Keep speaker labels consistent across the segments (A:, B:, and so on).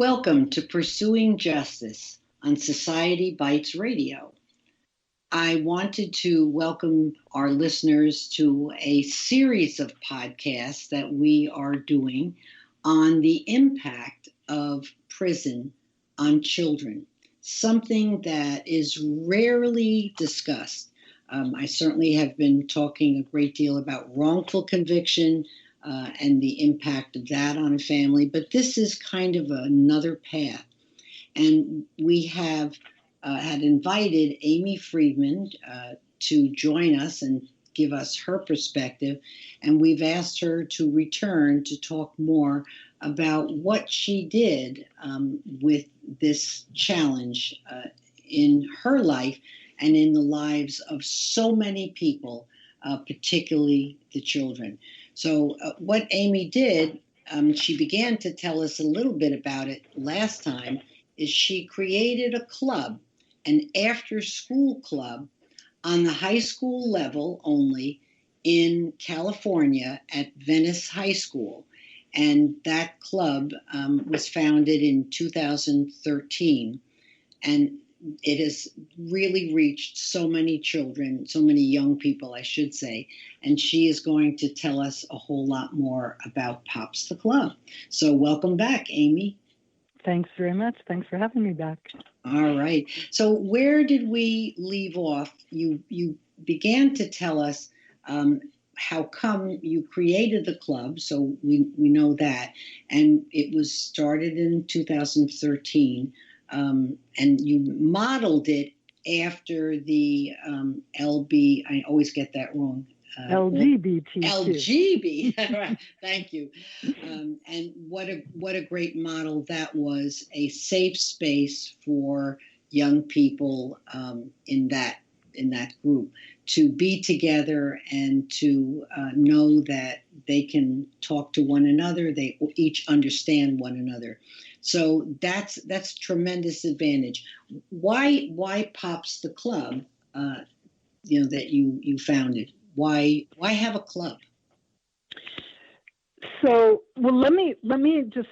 A: Welcome to Pursuing Justice on Society Bites Radio. I wanted to welcome our listeners to a series of podcasts that we are doing on the impact of prison on children, something that is rarely discussed. I certainly have been talking a great deal about wrongful conviction, and the impact of that on a family. But this is kind of another path. And we have had invited Amy Friedman to join us and give us her perspective. And we've asked her to return to talk more about what she did with this challenge in her life and in the lives of so many people, particularly the children. So what Amy did, she began to tell us a little bit about it last time, is she created a club, an after-school club on the high school level only in California at Venice High School. And that club was founded in 2013. And it has really reached so many children, so many young people, I should say. And she is going to tell us a whole lot more about P.O.P.S, the club. So welcome back, Amy.
B: Thanks very much. Thanks for having me back.
A: All right. So where did we leave off? You began to tell us how come you created the club, so we know that. And it was started in 2013. And you modeled it after the LB, I always get that wrong.
B: LGBT.
A: LGBT, thank you. And what a great model that was, a safe space for young people in that group to be together and to know that they can talk to one another, they each understand one another. So that's tremendous advantage. Why P.O.P.S the club? That you founded. Why have a club?
B: So, well, let me just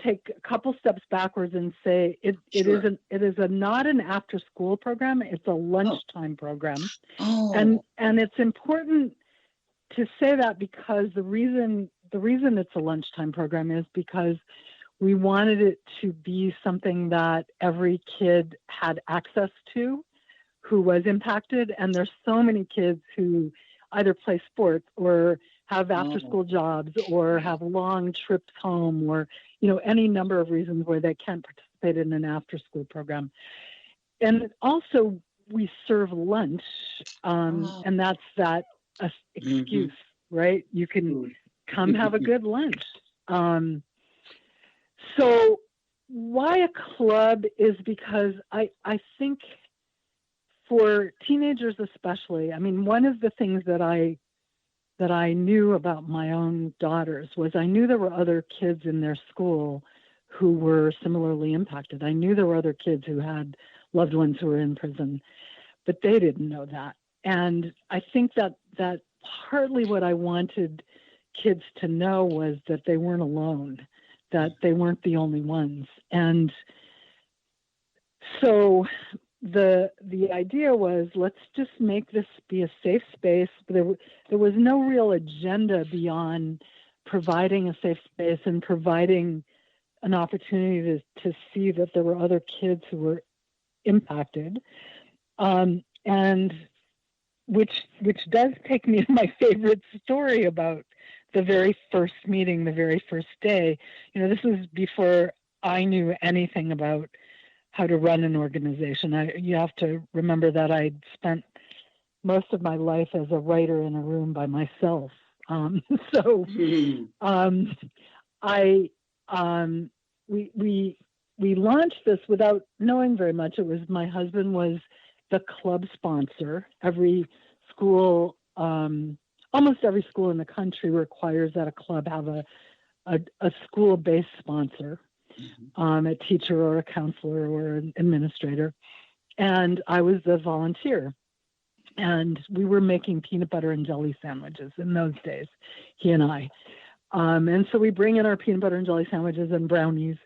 B: take a couple steps backwards and say it is not an after school program. It's a lunchtime program.
A: Oh.
B: And it's important to say that because the reason it's a lunchtime program is because we wanted it to be something that every kid had access to who was impacted. And there's so many kids who either play sports or have after-school jobs or have long trips home or, any number of reasons where they can't participate in an after-school program. And also we serve lunch, and that's that excuse, right? You can come have a good lunch. So why a club is because I think for teenagers especially, I mean, one of the things that I knew about my own daughters was I knew there were other kids in their school who were similarly impacted. I knew there were other kids who had loved ones who were in prison, but they didn't know that. And I think that partly what I wanted kids to know was that they weren't alone, that they weren't the only ones. And so the idea was, let's just make this be a safe space. There was no real agenda beyond providing a safe space and providing an opportunity to see that there were other kids who were impacted. And which does take me to my favorite story about the very first meeting, the very first day. This was before I knew anything about how to run an organization. You have to remember that I'd spent most of my life as a writer in a room by myself. We launched this without knowing very much. It was my husband was the club sponsor. Every school, almost every school in the country requires that a club have a school-based sponsor, a teacher or a counselor or an administrator. And I was the volunteer. And we were making peanut butter and jelly sandwiches in those days, he and I. And so we bring in our peanut butter and jelly sandwiches and brownies.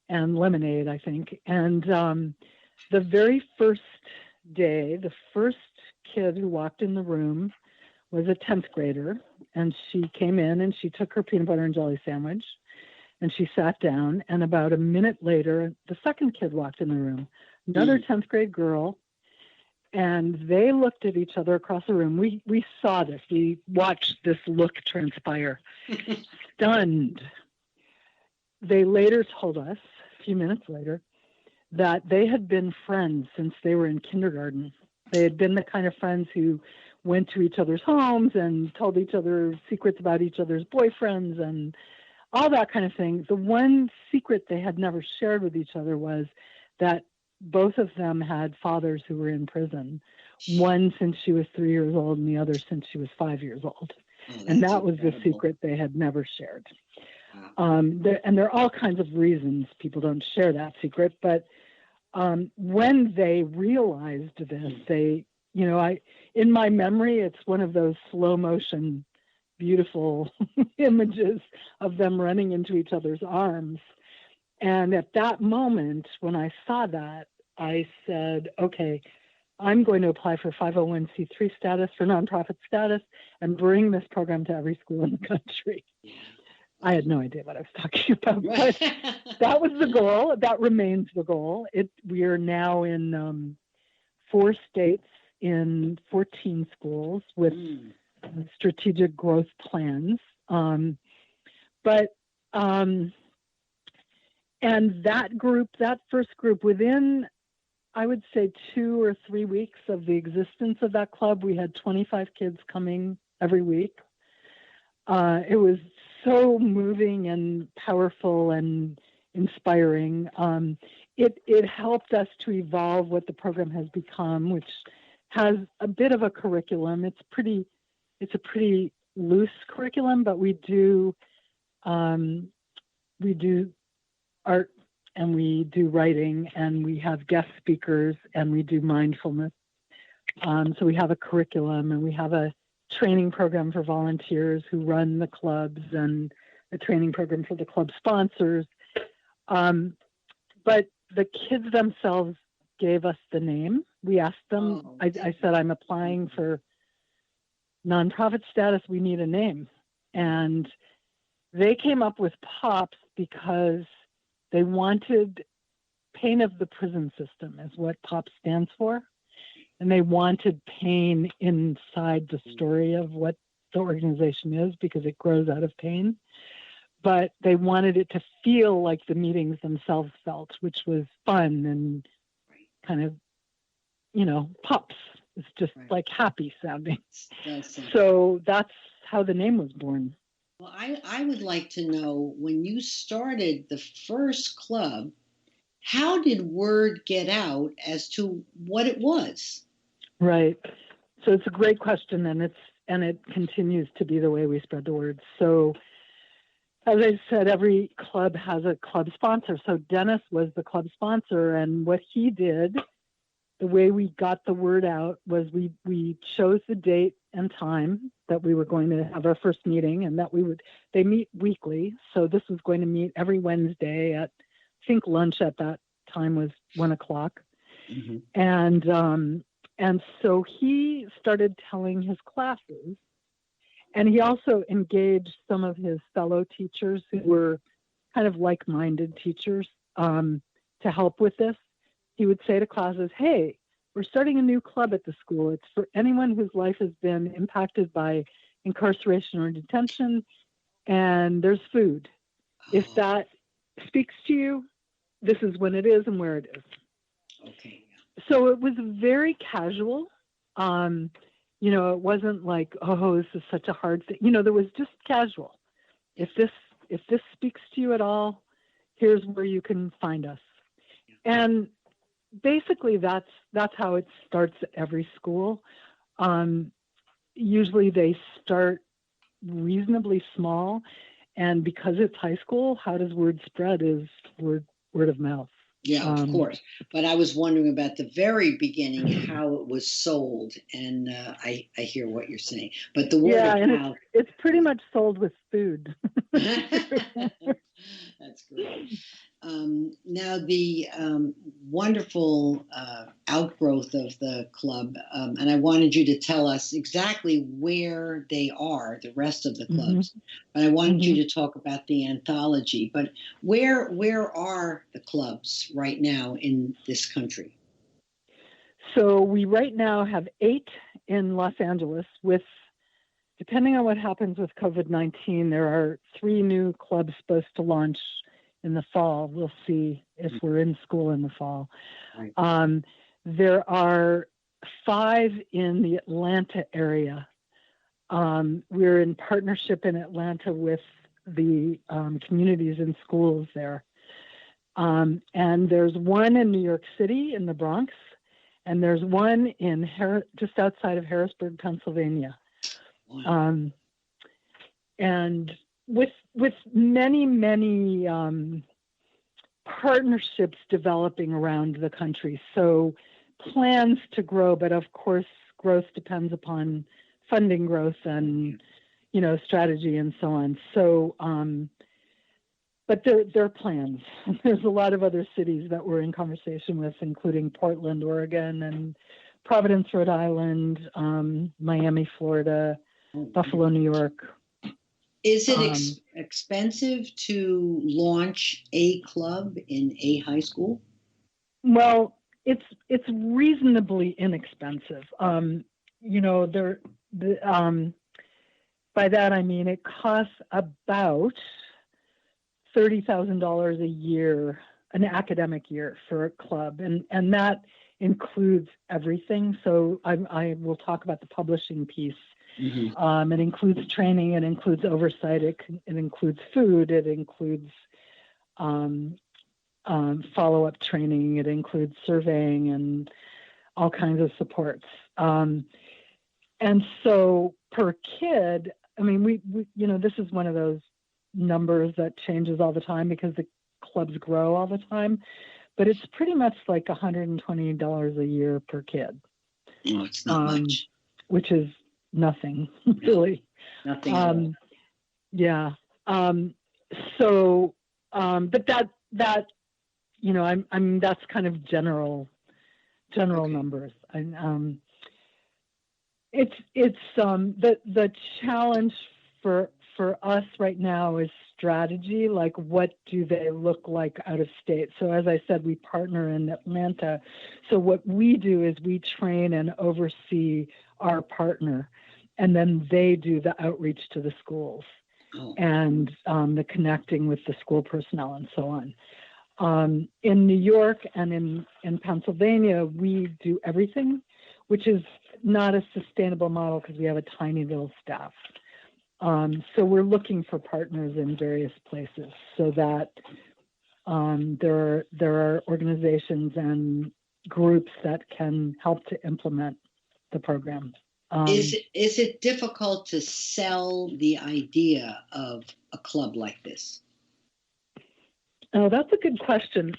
B: and lemonade, I think. And the very first day, the first kid who walked in the room was a 10th grader, and she came in and she took her peanut butter and jelly sandwich and she sat down. And about a minute later, the second kid walked in the room, another 10th grade girl, and they looked at each other across the room. We saw this. We watched this look transpire, stunned. They later told us, a few minutes later, that they had been friends since they were in kindergarten. They had been the kind of friends who went to each other's homes and told each other secrets about each other's boyfriends and all that kind of thing. The one secret they had never shared with each other was that both of them had fathers who were in prison, one since she was 3 years old and the other since she was 5 years old. And that was the secret they had never shared. And there are all kinds of reasons people don't share that secret, but when they realized this, they, in my memory, it's one of those slow motion, beautiful images of them running into each other's arms. And at that moment, when I saw that, I said, okay, I'm going to apply for 501c3 status, for nonprofit status, and bring this program to every school in the country. I had no idea what I was talking about, but that was the goal. That remains the goal. We are now in 4 states in 14 schools with strategic growth plans. And that first group, within, I would say, 2 or 3 weeks of the existence of that club, we had 25 kids coming every week. It was so moving and powerful and inspiring. It helped us to evolve what the program has become, which has a bit of a curriculum. It's a pretty loose curriculum, but we do art and we do writing and we have guest speakers and we do mindfulness. So we have a curriculum and we have a training program for volunteers who run the clubs and a training program for the club sponsors. But the kids themselves gave us the name. We asked them, I said, I'm applying for nonprofit status. We need a name. And they came up with P.O.P.S because they wanted pain of the prison system is what P.O.P.S stands for. And they wanted pain inside the story of what the organization is because it grows out of pain. But they wanted it to feel like the meetings themselves felt, which was fun and kind of, P.O.P.S. It's just like happy sounding. So that's how the name was born.
A: Well, I would like to know, when you started the first club, how did word get out as to what it was?
B: Right. So it's a great question, and it continues to be the way we spread the word. So as I said, every club has a club sponsor. So Dennis was the club sponsor, and what he did, the way we got the word out was we chose the date and time that we were going to have our first meeting, and that they meet weekly. So this was going to meet every Wednesday at, I think lunch at that time was 1:00. Mm-hmm. And so he started telling his classes, and he also engaged some of his fellow teachers who were kind of like-minded teachers to help with this. He would say to classes, hey, we're starting a new club at the school. It's for anyone whose life has been impacted by incarceration or detention, and there's food. If that speaks to you, this is when it is and where it is.
A: Okay.
B: So it was very casual. It wasn't like, oh, this is such a hard thing. There was just casual. If this speaks to you at all, here's where you can find us. And basically that's how it starts at every school. Usually they start reasonably small, and because it's high school, how does word spread is word of mouth.
A: Yeah, of course. But I was wondering about the very beginning, how it was sold, and I hear what you're saying. But the word of mouth,
B: it's pretty much sold with food.
A: That's great. Now, the wonderful outgrowth of the club, and I wanted you to tell us exactly where they are, the rest of the
B: Mm-hmm.
A: clubs. But I wanted you
B: Mm-hmm.
A: to talk about the anthology. But where are the clubs right now in this country?
B: So we right now have 8 in Los Angeles with, depending on what happens with COVID-19, there are 3 new clubs supposed to launch in the fall. We'll see if we're in school in the fall.
A: Right.
B: There are 5 in the Atlanta area. We're in partnership in Atlanta with the communities and schools there. And there's 1 in New York City in the Bronx, and there's 1 in just outside of Harrisburg, Pennsylvania.
A: Wow.
B: And with many partnerships developing around the country. So plans to grow, but of course, growth depends upon funding growth and, strategy and so on. So, but there are plans. There's a lot of other cities that we're in conversation with, including Portland, Oregon, and Providence, Rhode Island, Miami, Florida, Buffalo, New York.
A: Is it expensive to launch a club in a high school?
B: Well, it's reasonably inexpensive. By that I mean it costs about $30,000 a year, an academic year for a club, and that includes everything. So I will talk about the publishing piece.
A: Mm-hmm.
B: It includes training, it includes oversight, it includes food, it includes follow-up training, it includes surveying and all kinds of supports. And so per kid, I mean, we this is one of those numbers that changes all the time because the clubs grow all the time, but it's pretty much like $120 a year per kid.
A: Oh, it's not much.
B: Which is nothing, really.
A: Nothing at all.
B: Yeah. So, but that I'm that's kind of general numbers. And it's the challenge for us right now is strategy. Like, what do they look like out of state? So as I said, we partner in Atlanta. So what we do is we train and oversee our partner, and then they do the outreach to the schools and the connecting with the school personnel and so on. In New York and in Pennsylvania, we do everything, which is not a sustainable model because we have a tiny little staff. So we're looking for partners in various places so that there are organizations and groups that can help to implement the program.
A: Is it difficult to sell the idea of a club like this?
B: Oh, that's a good question.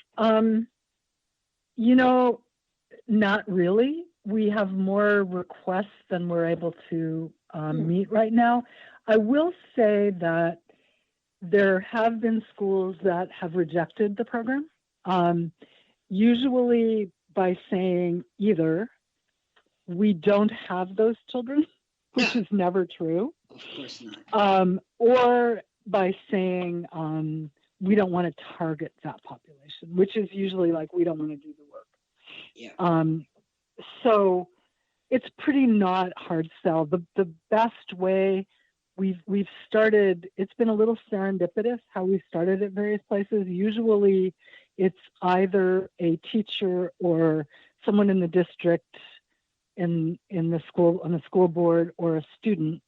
B: Not really. We have more requests than we're able to meet right now. I will say that there have been schools that have rejected the program, usually by saying either we don't have those children, which is never true.
A: Of course not.
B: Or by saying we don't want to target that population, which is usually like we don't want to do the work.
A: Yeah.
B: So it's pretty not hard sell. The best way we've started, it's been a little serendipitous how we started at various places. Usually it's either a teacher or someone in the district in the school, on the school board, or a student